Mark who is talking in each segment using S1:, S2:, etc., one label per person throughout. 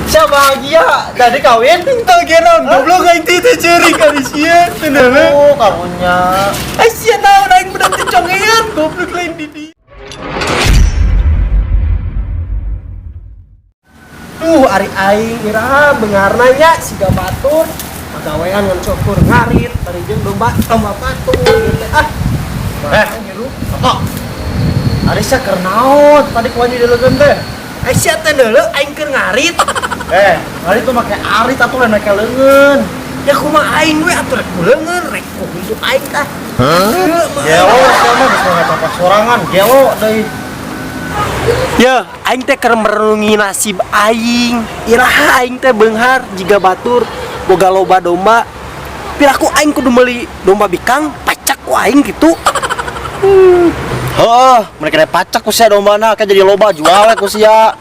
S1: Siapa bahagia dari kawin?
S2: Entah genon, goblok aing teh ceri kali sia, tenang.
S1: Oh, karunya.
S2: Sia naon aing bener teh congean, goblok lain di. Ari aing iraha beungarna nya siga batur, pagawean ngan syukur ngarit, tari jeung domba patur gitu. Ngiru.
S1: Kok? Ari sia keur naon? Tadi ku di deulegeun teh.
S2: Sia teh deuleu aing keur ngarit.
S1: Ari tuh make arit atuh lain make leungeun.
S2: Ya kumaha aing we atuh rek leungeun rek ku hidup aing tah.
S1: Gelo sia mah geus ngacapak sorangan, gelo deui.
S2: Ya, aing teh keur merenungi nasib aing. Iraha aing teh beunghar jiga batur boga loba domba. Piraku aing kudu meuli domba bikang pacak ku aing kitu.
S1: Heeh, mereka ada pacak ku sia dombana kayak jadi loba jual we ku sia.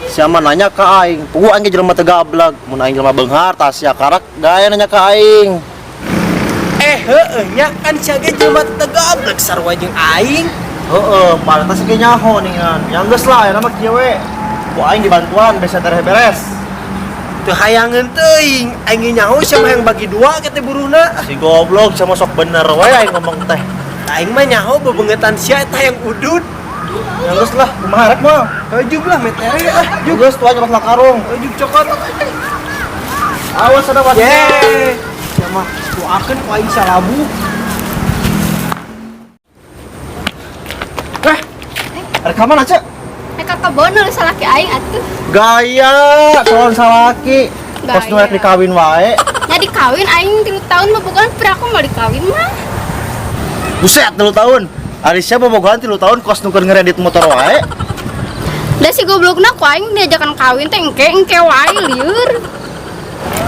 S1: Sia mah nanya ka aing, pugu aing ge jelema teu gablag, mun aing jelema beunghar tah sia karak gaya nanya ka aing.
S2: Heueuh nya kan sia ge jelema teu gablag sarua jeung aing.
S1: Heeh, padahal teh ge nyaho ningan. Yang geus lah aya mah kieu we. Ku aing dibantuan besa beres.
S2: Teu hayangeun teuing, aing nyaho sia mah yang bagi dua ke teh buruhna.
S1: Si goblok sama sok bener we aing ngomong teh.
S2: Aing mah nyaho bebeungetan sia eta yang udud.
S1: Yang geus lah, kumaha rek mah?
S2: Heujup lah metere ah.
S1: Juk geus tuan nyokot karung.
S2: Heujup cokot.
S1: Awas ada wat.
S2: Ye. Sia mah doakeun ku aing salabu.
S1: Rek ka mana, Cek?
S3: Kakak bonol salaki aing atuh.
S1: Gaya, soal salaki. Kos nu
S3: Gaya.
S1: rek dikawin wae.
S3: Nya dikawin aing 3 tahun mah bukan piraku mau dikawin mah.
S1: Buset, 3 tahun. Ari sia bobogohan 3 tahun kos nu keur ngeredit motor wae.
S3: Da si goblokna ku aing diajakan kawin teh engke wae lieur.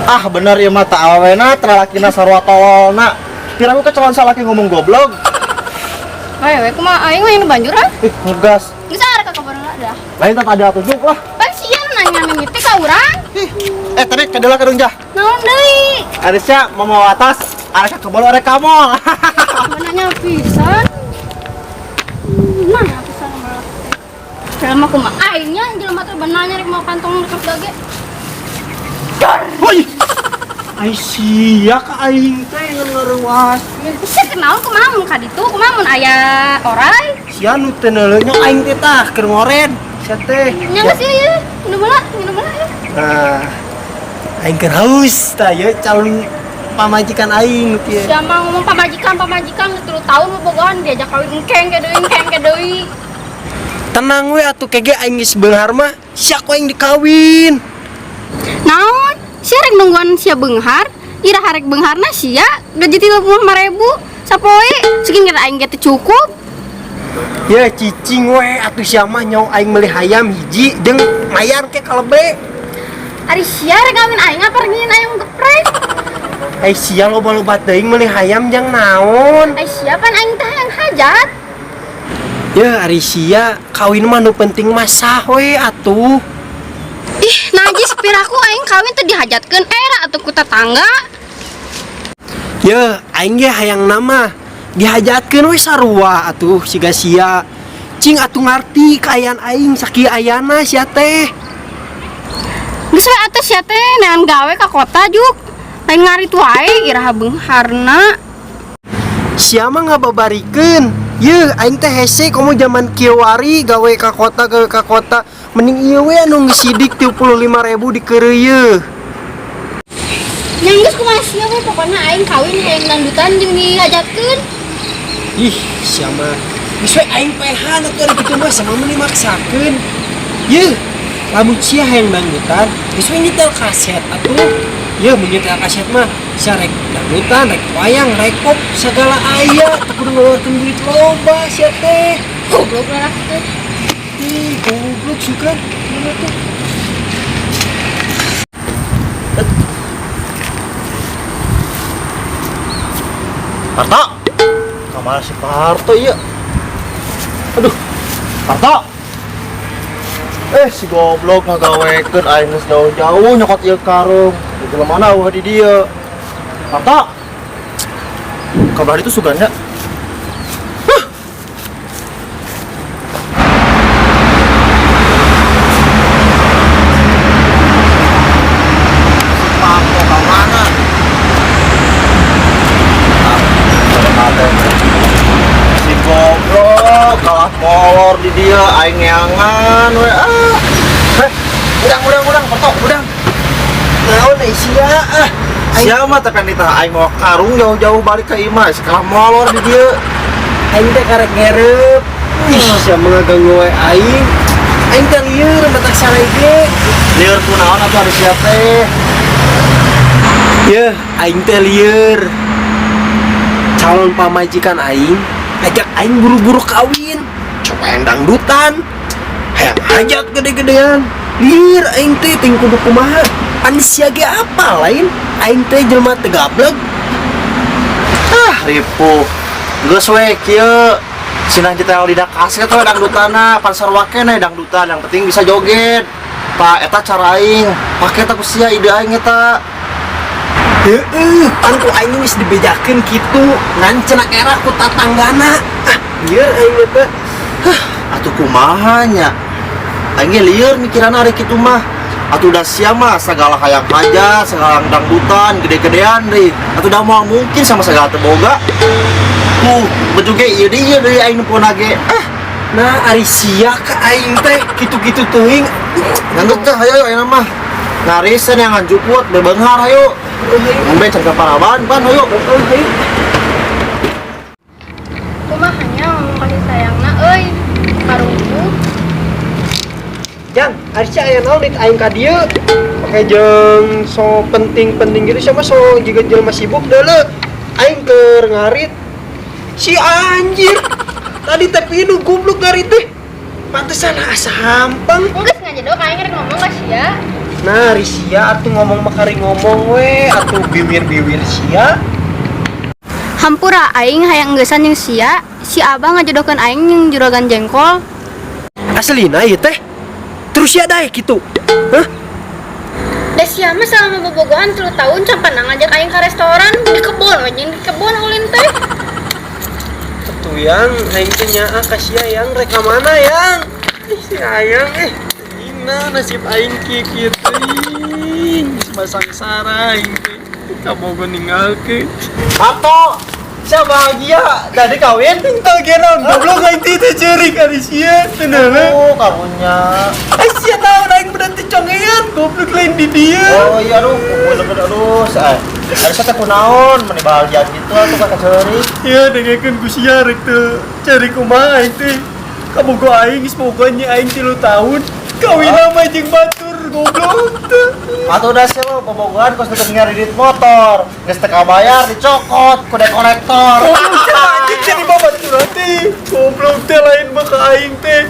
S1: Ah, bener ieu mah tah awena tralakina sarua tololna. Piraku kecolon salaki ngomong goblok.
S3: We kumaha aing mah yang banjur ah.
S1: Ih, ngegas.
S3: Geus are kakak bonol dah.
S1: Lain tah tadi atujuk lah.
S3: Pan sia nanya mimiti ka urang.
S1: Tadi kadeula kadung jah.
S3: Naon deui?
S1: Ari sia mau atas, arek ka kebol arek ka mall.
S3: Mananya pisan. Nah, pisan mah. Jelema kumaha aingnya jelema teh benanya rek mau kantong dekat dage.
S1: Woi.
S2: Ai sia ka aing teh ngeurewas.
S3: Sia kenaon kumaha mun ka ditu? Kumaha mun aya orai?
S2: Sia nu teu neuleuh nya aing teh tah keur ngoren. Sia teh.
S3: Nya geus ieu minum heula ya.
S2: Nah, aing keur haus tah ye calon pamajikan aing kieu.
S3: Sia mah ngomong pamajikan 3 tahun mah bogohan diajak kawin engkeng ke deui.
S2: Tenang we atuh kege aing geus beunghar mah, sia ku aing dikawin.
S3: Naon? Sia rek nungguan sia beunghar, iraha rek beungharna sia gaji 35.000 sapoe. Segin kata aing ge teh cukup.
S2: Ya cicing we atuh sia mah nyong aing meuli hayam hiji jeung mayar ke kalebe.
S3: Ari sia rek kawin aing apa ngin ayam geprek.
S2: Ai sia loba-loba teuing meuli hayam jang naon.
S3: Ai sia pan aing teh yang hajat.
S2: Ya ari sia kawin mah nu penting mah sah we atuh.
S3: Ih, najis piraku aing kawin teh dihajatkeun era atuh ku tetangga.
S2: Ya aing ge hayang nama dihajatkeun we sarua atuh siga sia. Cing atuh ngarti kaayaan aing sakieu ayana sia teh.
S3: Geus we atuh sia teh nean gawe ka kota juk. Lain ngarit wae iraha beungharna.
S2: Sia mah ngababarikeun. Ye, aing teh hese komo zaman kieu wari gawe ka kota. Mending ieu we anu ngesidik 35.000 dikeureuyeun.
S3: Yang geus kumaha sia we pokona aing kawin hayang lanjutan jeung dihajatkeun.
S2: Ih, sia mah geus we aing pehan atuh ari kitu mah sama meuni maksakeun. Ye, lamun sia hayang lanjutan, geus we nyetel kaset atuh. Ye, mun nyetel kaset mah sia rek dangdutan, rek wayang, rek pop sagala aya, teu kudu ngeluarkeun duit loba sia teh.
S3: Goblok lalaki teh.
S2: Ih, goblok suka. Mana tuh?
S1: Parto. Kamana si Parto ieu? Aduh. Parto. Si goblok ngagawekeun aing geus jauh-jauh nyokot ieu karung. Di mana eueuh di dieu. Parto. Kabar itu suganda. Tenan we udang petok udang.
S2: Naon sia ah.
S1: Sia mah tekan ditah aing mau karung jauh-jauh balik ke imah sekarang molor di dieu.
S2: Aing teh karek ngerep. Ih, sia ngaganggu we aing. Aing teh lieur matak sarai ge.
S1: Lieur kunaon atuh ari sia teh.
S2: Yeuh, aing teh lieur. Calon pamajikan aing ngajak aing buru-buru kawin. Coba yang dangdutan. Hayang hajat gede-gedean. Lieur aing teh ting kudu kumaha. Pan sia ge apa lain? Aing teh jelema teu gablek.
S1: Ripuh geus we kieu cenah kita lidah kaset we dangdutana pan sarua keneh dangdutan yang penting bisa joget pak eta cara aing pake eta ku sia ide aing eta
S2: Heeh, pan ku aing geus dibejakeun kitu ngan cenah era ku tatanggana. Ah, lieur aing teh.
S1: atuh kumaha nya aing ge lieur mikiranna ari kitu mah atuh da sia mah sagala hayang aja segala dangdutan gede-gedean deui atuh da moal mungkin sama segala teu boga bejuge ieu deui aing nepona ge
S2: Nah, ari sia ka aing teh kitu-kitu teuing.
S1: nganggut teh hayo ayeuna mah ngariseun yang nganjuput bebeunghar hayo ngombe can ka Paraban ban hayo
S3: Kumahanya ngomong kasih sayangna euy. Karungku.
S2: Jang, ari sia aya naon dit aing ka dieu. Pake jeung so penting-penting gitu sama so jiga jelema sibuk deuleu. Aing keur ngarit. Si anjir. Tadi teh pinuh goblok ngarit teh. Pantesan asa hampang.
S3: Geus ngajedok aing rek ngomong ka sia.
S2: Nah, ari sia atuh ngomong makari ngomong we, atuh biwir-biwir sia.
S3: Hampura aing hayang geussan jeung sia. Si Abah ngajodohkeun aing jeung juragan jengkol.
S2: Aslina ieu teh. Terus sia dae kitu. Hah?
S3: Da sia mah selama bobogohan 3 tahun sampai ngajak aing ka restoran di kebon we jeung di kebon ulin teh.
S2: Tuh yang aing teh nyaa ka sia yang reka mana yang? Si ayang Gina nasib aing kieu teuing. Sangsara aing teh. Kabogo ninggalkeun.
S1: Ato sia bahagia da dikawin
S2: Teu genong goblok aing teh ceurik ari sia teu
S1: karunya
S2: Ai sia tahu aing berarti congean goblok lain di dia.
S1: oh iya aduh aduh ada teh kunaon meni bahagia gitu atuh ka ceurik
S2: Ya dengekeun ku sia rek teu cari kumaha aing teh. Kabogo aing geus pokona aing 3 tahun kawin mah jeung batur goblok teh.
S1: atuh da sia mah bobogohan kos teu ngeridit motor geus teu kabayar dicokot ku dekonektor
S2: Anjing jadi babat teh. Goblok teh lain mah ka aing teh.